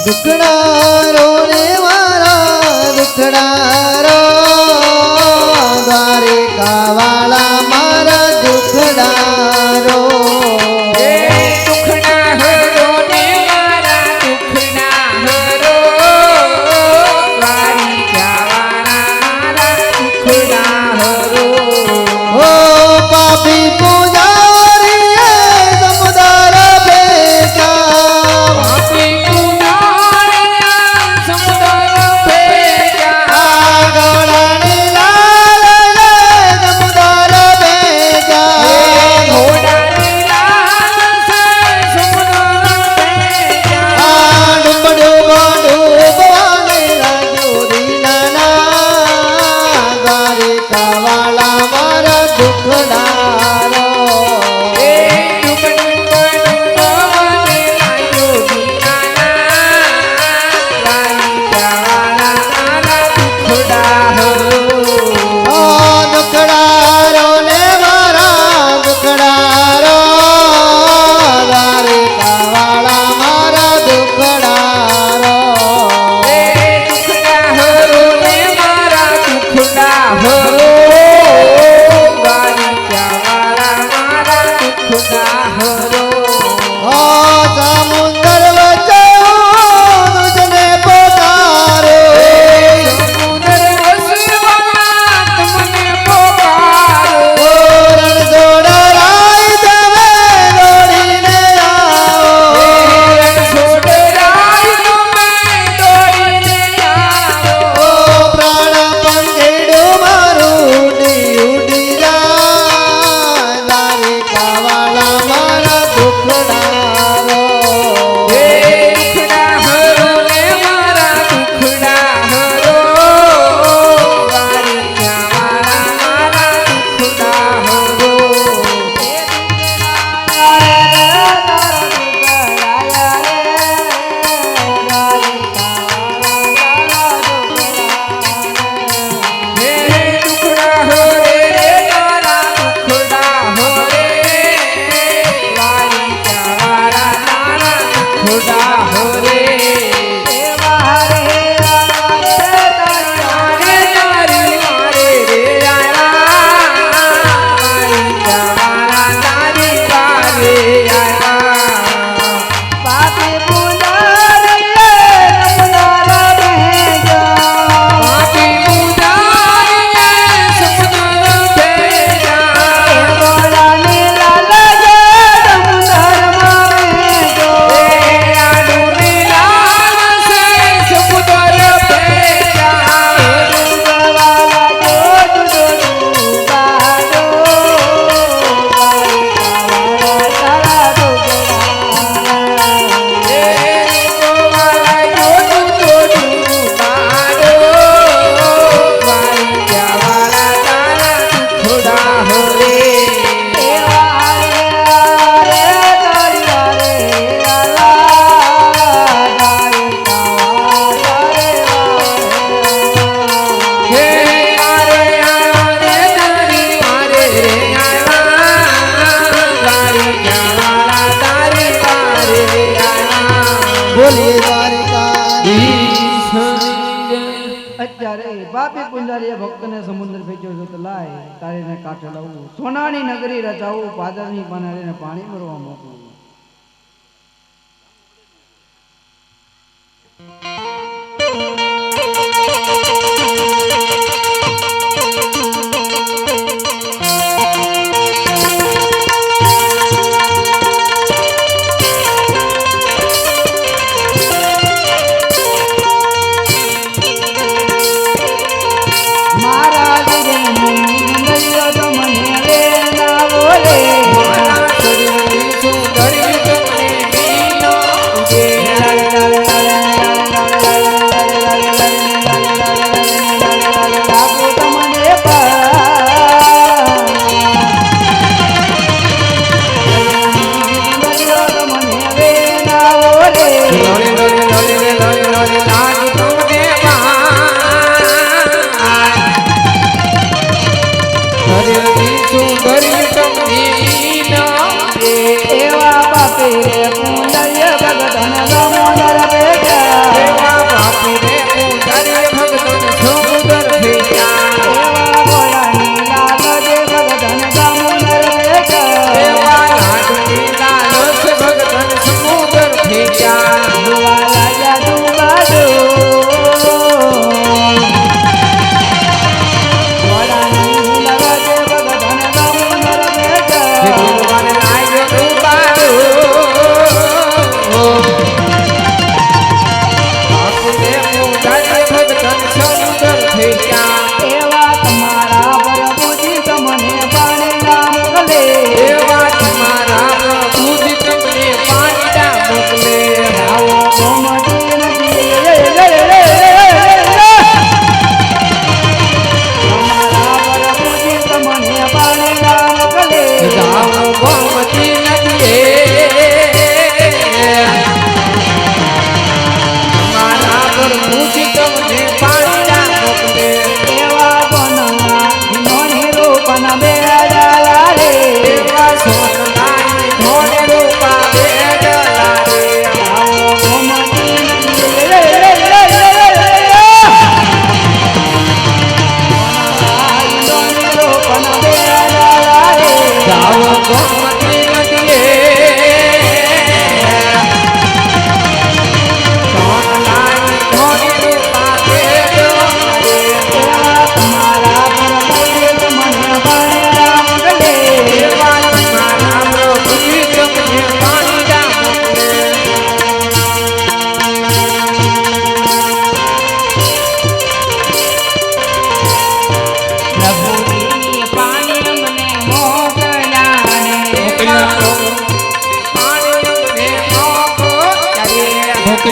દુખડારો રે મારા દુખડારો દ્વારિકા વાળા મારા દુખડારો પાપી પૂજારી સમુદર ભેગા પાપી પૂજારી સમુદર ભેગા ગોડાની લાલ સમુદર ભેગા ગોડાની લાલ સમુદર ભેગા ડૂબ ડૂબવાને લાગ્યો દીનાના દ્વારિકા વાળા મારા દુખડારો દુખડારો ને મારા દુખડારો દ્વારિકા વાળા મારા દુખડારો સમુદર વચ્ચે તુજને પોકારે રણ જોડરાય તમે દોડીને આવો પ્રાણ પંખીડું મારું ઉડી ઉડી જાય દ્વારિકા વાળા મારા દુખડારો બોલીએ દ્વારિકાધીશ અત્યારે પાપી પુંજારીએ ભક્તને સમુદ્ર ફેંક્યો છે તો લાય તારીને કાંઠે લાવું સોનાની નગરી રચાવું પાદરની પાનારીને પાણી ભરવા મોકલું એવા બાપે પૂંજય ભગતન સમુદર બેઠા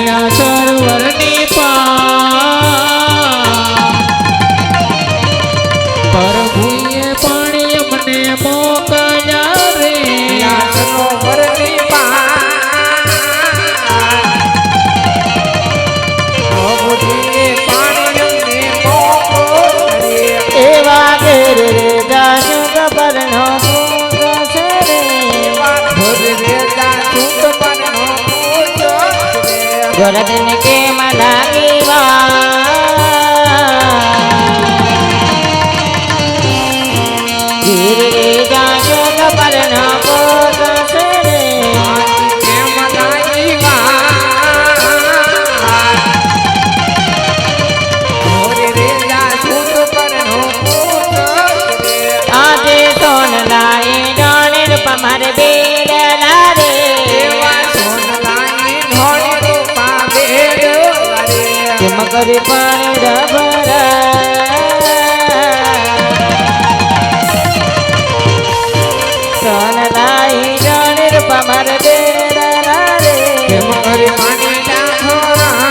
લીલા સરોવરની પ્રભુએ પાણી અમને મોકલ્યા રે સરોવરની પ્રભુજીએ પાણી અમને મોકલ્યા. એવા ઘેર રે જાશું ગબરનો પૂછ રે ભોર રે જાશું ગબરનો પૂછ રે. ગોરધન કેમ લાગી ઘેર રે જાશું ગબરનો પૂછ રે કેમ લાગી ભોર રે જાશું ગબરનો પૂછ રે. આજે સોન લાઈ જાણે પમાર બેડલા રે એવા સોનલાની ધોળી રૂપા બેડલા રે. કેમ કરી પણ રબર સોન લાઈ જાણે પમાર બેડલા રે કેમ કરી પાણી ડાઢોરાય.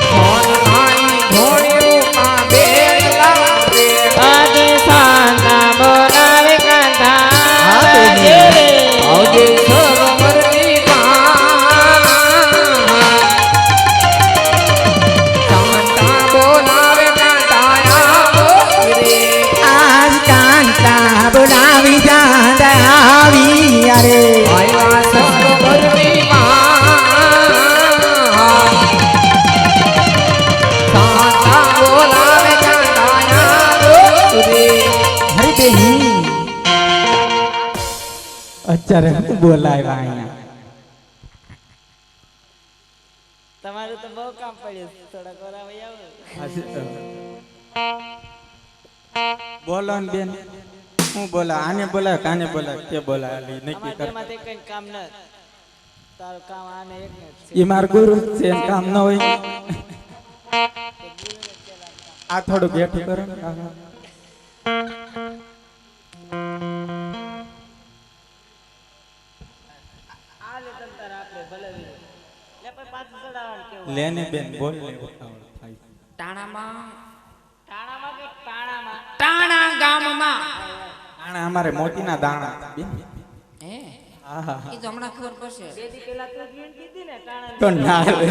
સોનલાની ધોળી રૂપા બેડલા રે. આજે સાના બોલાવે કાંધા આવજે. રે આવજે સરોવરની કાંતા બોલાવે કાંતા રે. આજ કાંતા બોલાવી જાંડા આવી અરે આયા સરોવરની કાંતા બોલાવે કાંતા રે. હરે બેની અત્યારે હું બોલાવ્યા અહીંયા તમારું તો બહુ કામ પડ્યું થોડા કોરા ભાઈ આવો બોલો ને બેન હું બોલા આને બોલા કાને બોલા કે બોલા નક્કી કર તેમાંથી કઈ કામ ન તારું કામ આને એક ને જ એ માર ગુરુ છે એમ કામ ન હોય આ થોડું બેઠું કરો ને. આ લે તમ તાર આપણે ભલે લે પણ પાછું ચડાવવાનું કેવું લેને બેન બોલ લે ઉતાવળ થાય. ટાણામાં તાણામાં કે તાણામાં ટાણા ગામમાં દાણા અમારે મોતીના દાણા બેન. હે આહા એ તો હમણાં ખબર પડશે બે દી પહેલા તું જીણ કીધી ને તાણા તો ના લે.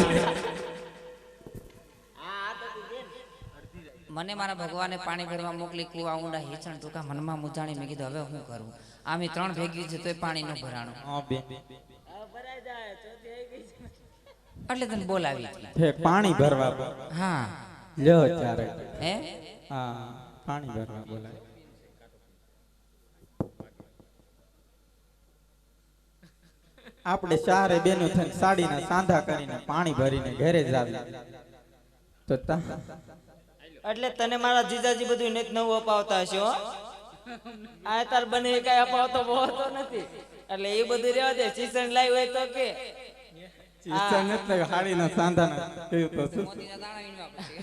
હા આ તો તું દે ને મને મારા ભગવાને પાણી ભરવા મોકલી કુવા ઊંડા હિંચણ ટૂંકા મનમાં મુજાણી મેં કીધું હવે શું કરું આમે 3 ભેગી છે તોય પાણી ન ભરાણું હા બેન હવે ભરાઈ જાય ચોથી આવી ગઈ છે એટલે તને બોલાવી હતી. ઠેક પાણી ભરવા હા લ્યો ચારે હે હા પાણી ભરવા બોલાય. આપણે ચારે બેનો થઈને સાડીના સાંધા કરીને પાણી ભરીને ઘરે જ આવી તો એટલે તને મારા જીજાજી બધું નેક નવું અપાવતા હશે હો આ તાર બને કઈ અપાવતો બોતો નથી એટલે એ બધું રહેવા દે ચીસણ લાવી હોય તો કે ચીસણ એટલે હાડીના સાંધાના કેવું તો શું મોતીના દાણા વીણવા પડશે.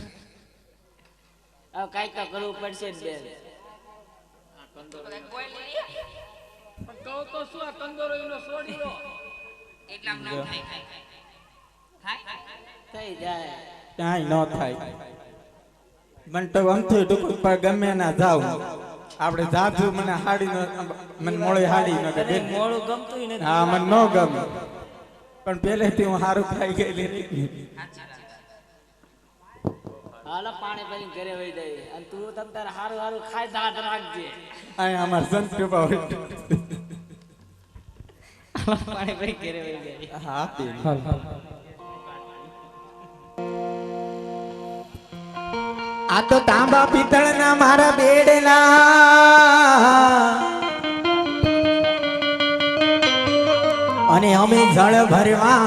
હવે કાંઈક તો કરવું પડશે જ બેન એટલામાં ના થાય. થઈ જાય ક્યાંય ન થાય મને તો અમથી ટૂંકું પર ગમે ના જાવ આપણે જાજુ મને હાડી મને મોળે હાડી ન અરે ગમે મોડું ગમતું નથી હા મને ન ગમે પણ પહેલેથી હું સારું ખાઈ ગયેલી હાલો પાણી ભરીને ઘરે વહી જાય અને તું તમ તારે હારું હારું ખાઈ દાંત રાખજે અહીંયા અમાર સંત કૃપા હોય પાણી ભરી ઘરે વહી જાય હા બેન. આ તો તાંબા પિત્તળના મારા બેડલા અને અમે જળ ભરવા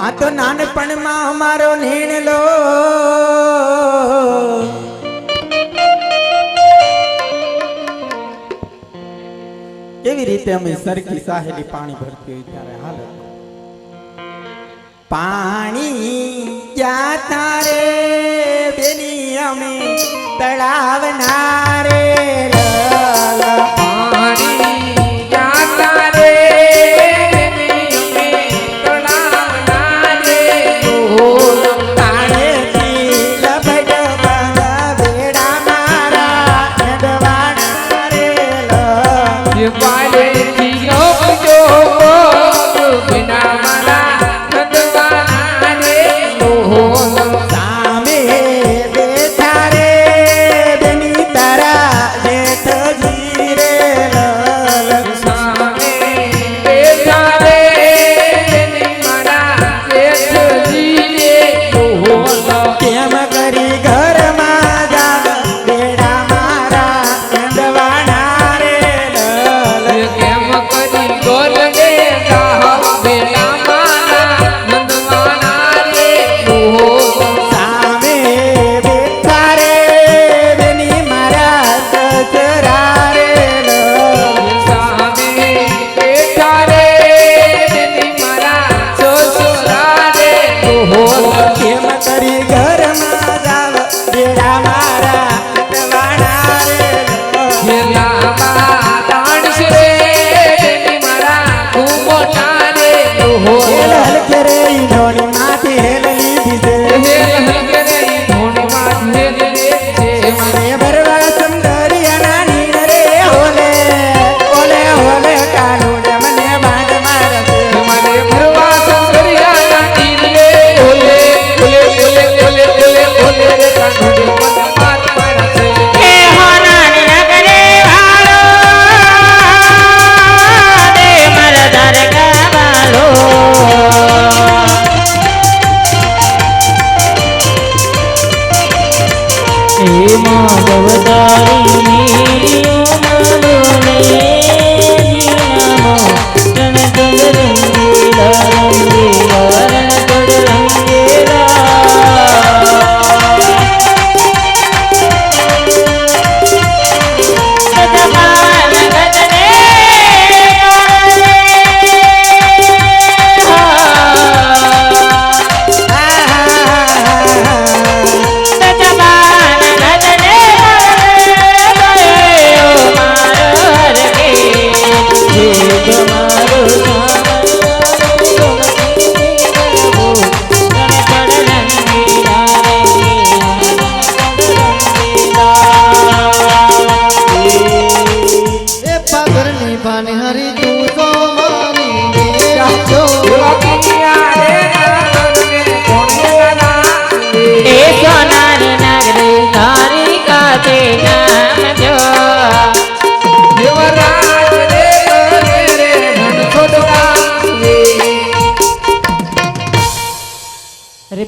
આ તો નાનપણમાં અમારો નીણલો કેવી રીતે અમે સરખી સાહેલી પાણી ભરતી હોય ત્યારે હાલત પાણી જાતા રે બેની અમે તળાવ નારે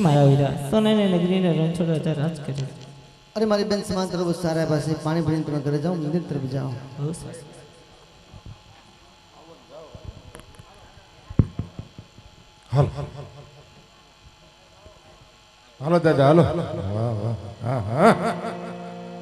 મારા વીરા સોનાની નગરીને રણછોડ રાજા રાજ કરે છે. અરે મારી બેન સમાન તરફ સારા પાસે પાણી ભરીને તમે ઘરે જાઓ, મંદિર તરફ જાઓ. બહુ સરસ. હાલો હાલો દાદા હાલો. વાહ વાહ હા હા